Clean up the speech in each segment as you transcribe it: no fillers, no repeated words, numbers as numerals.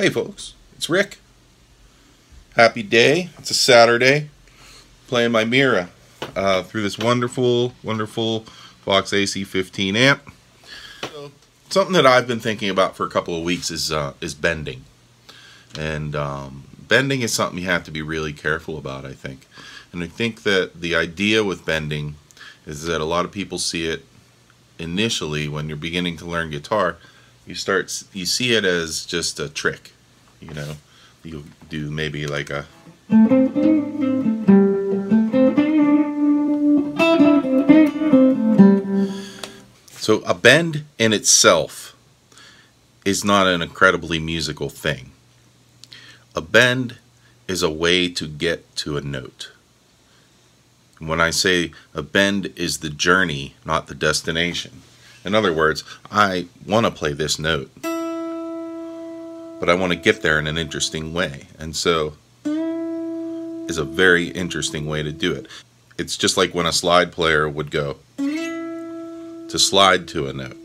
Hey folks, it's Rick. Happy day. It's a Saturday. Playing my Mira through this wonderful Vox AC15 amp. So, something that I've been thinking about for a couple of weeks is bending. And bending is something you have to be really careful about, I think. And I think that the idea with bending is that a lot of people see it initially when you're beginning to learn guitar. You see it as just a trick, you know. You do maybe like a so a bend in itself is not an incredibly musical thing. A bend is a way to get to a note. When I say a bend is the journey, not the destination. In other words, I want to play this note, but I want to get there in an interesting way. And so is a very interesting way to do it. It's just like when a slide player would go to slide to a note.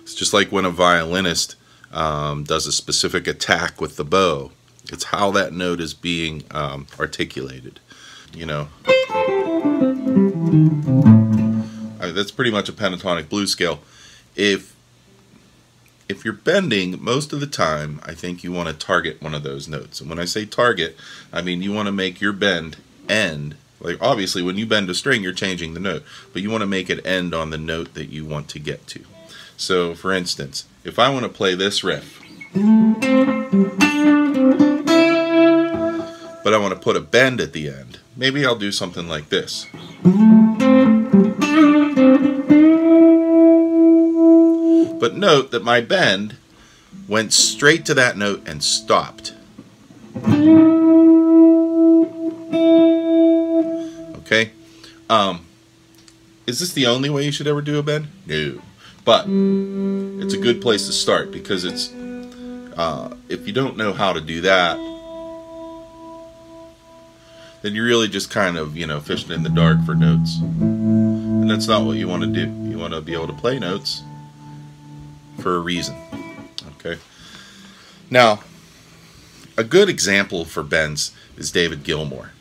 It's just like when a violinist does a specific attack with the bow. It's how that note is being articulated, you know. That's pretty much a pentatonic blues scale. If you're bending, most of the time, I think you want to target one of those notes. And when I say target, I mean you want to make your bend end. Like obviously, when you bend a string, you're changing the note, but you want to make it end on the note that you want to get to. So, for instance, if I want to play this riff, but I want to put a bend at the end, maybe I'll do something like this. But note that my bend went straight to that note and stopped. Okay? Is this the only way you should ever do a bend? No. But it's a good place to start because it's if you don't know how to do that, then you're really just kind of, you know, fishing in the dark for notes. And that's not what you want to do. You want to be able to play notes for a reason. Okay. Now, a good example for bends is David Gilmour.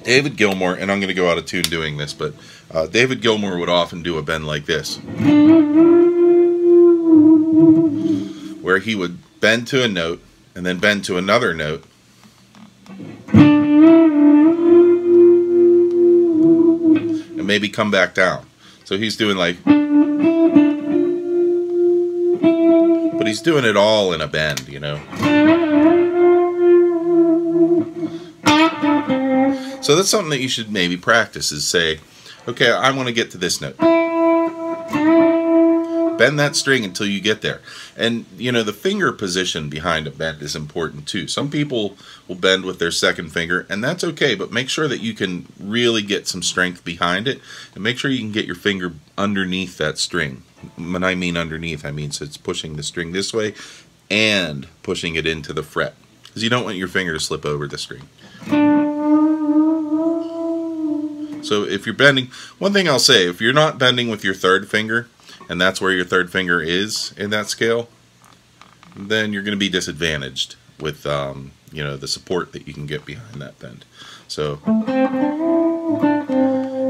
David Gilmour, and I'm going to go out of tune doing this, but David Gilmour would often do a bend like this, where he would bend to a note and then bend to another note, and maybe come back down. So he's doing like, but he's doing it all in a bend, you know. So that's something that you should maybe practice, is say, okay, I want to get to this note. Bend that string until you get there. And, you know, the finger position behind a bend is important too. Some people will bend with their second finger, and that's okay, but make sure that you can really get some strength behind it, and make sure you can get your finger underneath that string. When I mean underneath, I mean so it's pushing the string this way and pushing it into the fret, because you don't want your finger to slip over the string. So if you're bending, one thing I'll say, if you're not bending with your third finger, and that's where your third finger is in that scale, then you're going to be disadvantaged with you know, the support that you can get behind that bend. So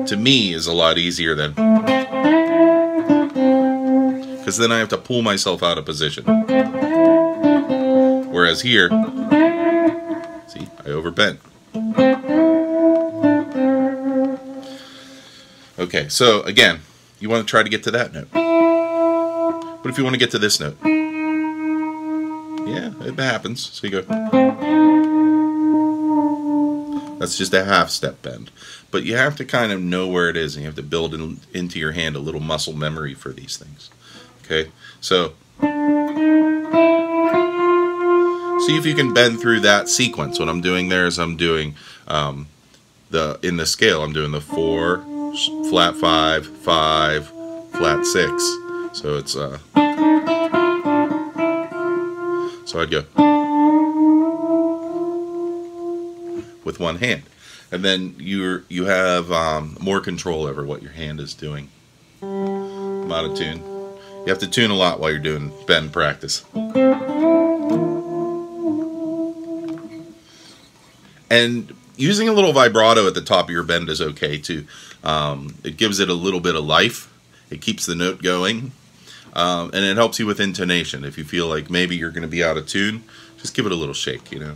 to me is a lot easier than, because then I have to pull myself out of position. Whereas here, see, I overbent. Okay, so again, you want to try to get to that note. But if you want to get to this note, yeah, it happens. So you go. That's just a half step bend. But you have to kind of know where it is, and you have to build into your hand a little muscle memory for these things. Okay, so see if you can bend through that sequence. What I'm doing there is I'm doing in the scale, I'm doing the 4, flat 5, 5, flat 6. So it's so I'd go with one hand, and then you have more control over what your hand is doing. I'm out of tune. You have to tune a lot while you're doing bend practice. And using a little vibrato at the top of your bend is okay too. It gives it a little bit of life. It keeps the note going. And it helps you with intonation. If you feel like maybe you're going to be out of tune, just give it a little shake, you know.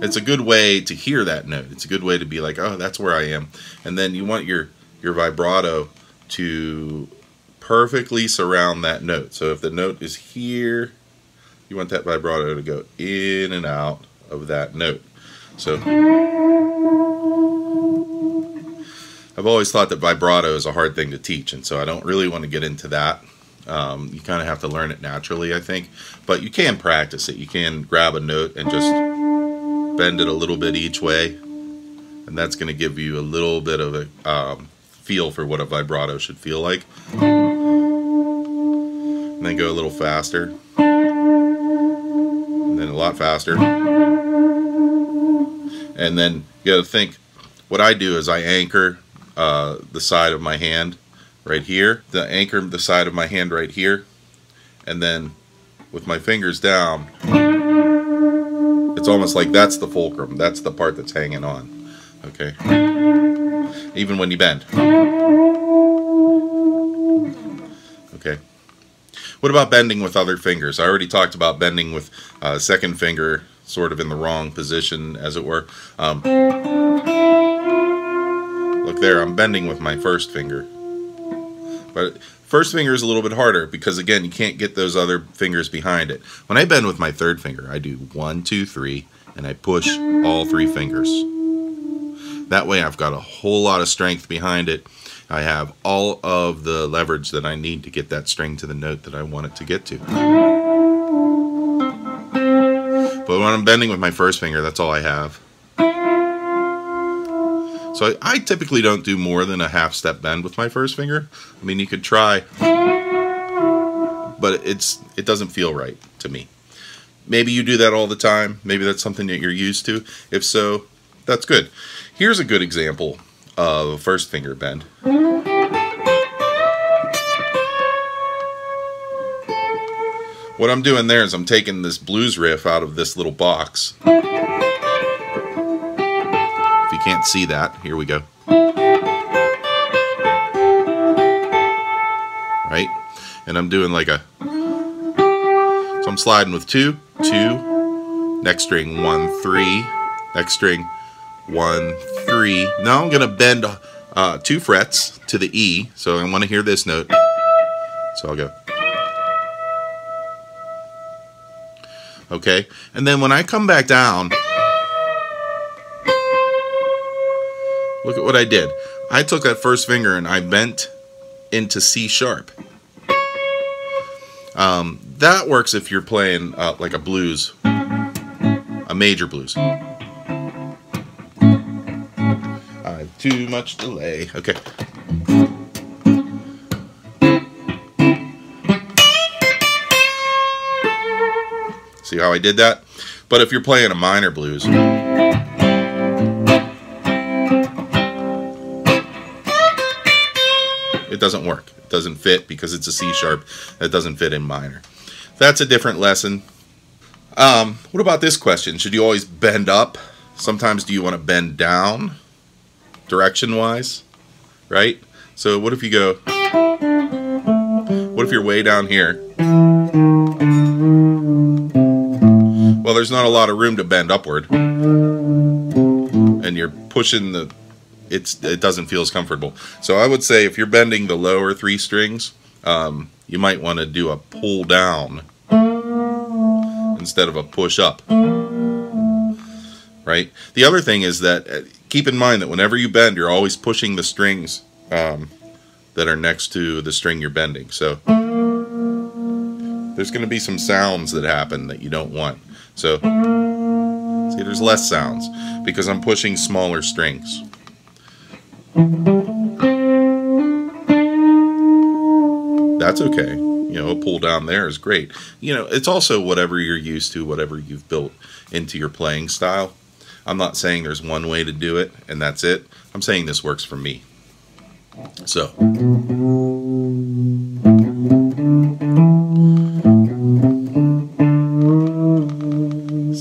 It's a good way to hear that note. It's a good way to be like, oh, that's where I am. And then you want your vibrato to perfectly surround that note. So if the note is here, you want that vibrato to go in and out of that note. So I've always thought that vibrato is a hard thing to teach, and so I don't really want to get into that. You kind of have to learn it naturally, I think. But you can practice it. You can grab a note and just bend it a little bit each way, and that's going to give you a little bit of a feel for what a vibrato should feel like. And then go a little faster, and then a lot faster. And then you got to think, what I do is I anchor the side of my hand right here, anchor the side of my hand right here, and then with my fingers down, it's almost like that's the fulcrum, that's the part that's hanging on. Okay, even when you bend. Okay, what about bending with other fingers? I already talked about bending with second finger sort of in the wrong position, as it were. Look there, I'm bending with my first finger. But first finger is a little bit harder because, again, you can't get those other fingers behind it. When I bend with my third finger, I do 1, 2, 3, and I push all 3 fingers. That way I've got a whole lot of strength behind it. I have all of the leverage that I need to get that string to the note that I want it to get to. But when I'm bending with my first finger, that's all I have. So I typically don't do more than a half step bend with my first finger. I mean, you could try, but it doesn't feel right to me. Maybe you do that all the time. Maybe that's something that you're used to. If so, that's good. Here's a good example of a first finger bend. What I'm doing there is I'm taking this blues riff out of this little box. If you can't see that, here we go. Right? And I'm doing like a... So I'm sliding with 2, 2, next string 1, 3, next string 1, 3. Now I'm going to bend 2 frets to the E, so I want to hear this note. So I'll go. Okay, and then when I come back down, look at what I did. I took that first finger and I bent into C sharp. That works if you're playing like a blues, a major blues. Too much delay. Okay. See how I did that? But if you're playing a minor blues, it doesn't work. It doesn't fit because it's a C sharp. That doesn't fit in minor. That's a different lesson. What about this question? Should you always bend up? Sometimes do you want to bend down direction-wise? Right? So what if you go... What if you're way down here? Well, there's not a lot of room to bend upward. And you're pushing the... It doesn't feel as comfortable. So I would say if you're bending the lower 3 strings, you might want to do a pull down instead of a push up. Right? The other thing is that keep in mind that whenever you bend, you're always pushing the strings that are next to the string you're bending. So there's going to be some sounds that happen that you don't want. So see, there's less sounds because I'm pushing smaller strings. That's okay. You know, a pull down there is great. You know, it's also whatever you're used to, whatever you've built into your playing style. I'm not saying there's one way to do it and that's it. I'm saying this works for me. So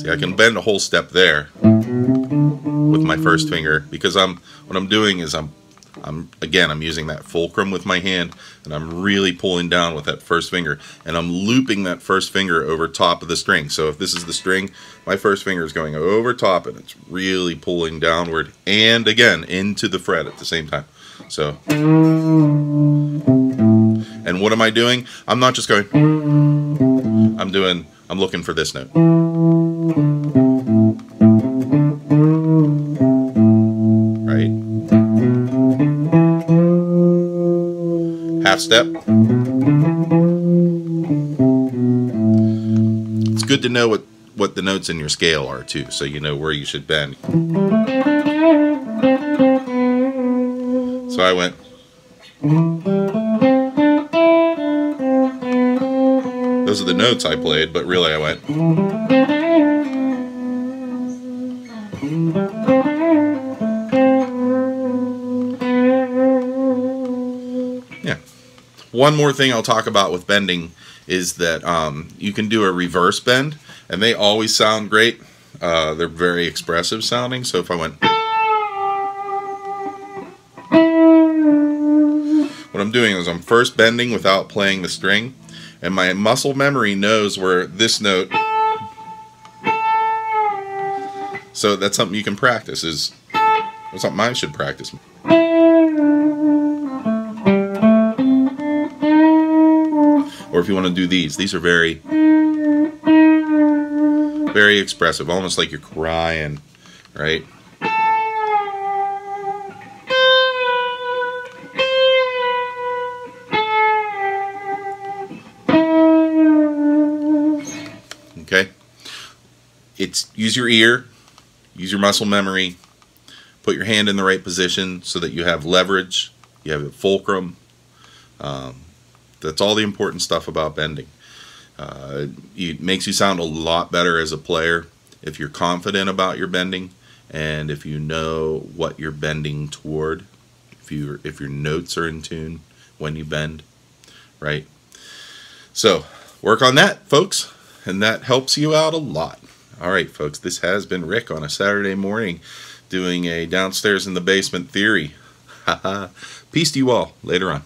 See, I can bend a whole step there with my first finger, because what I'm doing is I'm using that fulcrum with my hand, and I'm really pulling down with that first finger, and I'm looping that first finger over top of the string. So if this is the string, my first finger is going over top, and it's really pulling downward and again into the fret at the same time. So, and what am I doing? I'm not just going, I'm looking for this note. Right? Half step. It's good to know what the notes in your scale are too, so you know where you should bend. So I went. Those are the notes I played, but really I went. Yeah. One more thing I'll talk about with bending is that you can do a reverse bend, and they always sound great. They're very expressive sounding. So if I went, what I'm doing is I'm first bending without playing the string, and my muscle memory knows where this note. So that's something you can practice. That's something I should practice. Or if you want to do these are very, very expressive, almost like you're crying, right? Okay? Use your ear, use your muscle memory, put your hand in the right position so that you have leverage, you have a fulcrum. That's all the important stuff about bending. It makes you sound a lot better as a player if you're confident about your bending, and if you know what you're bending toward, if your notes are in tune when you bend, right? So work on that, folks, and that helps you out a lot. All right, folks, this has been Rick on a Saturday morning doing a downstairs in the basement theory. Peace to you all. Later on.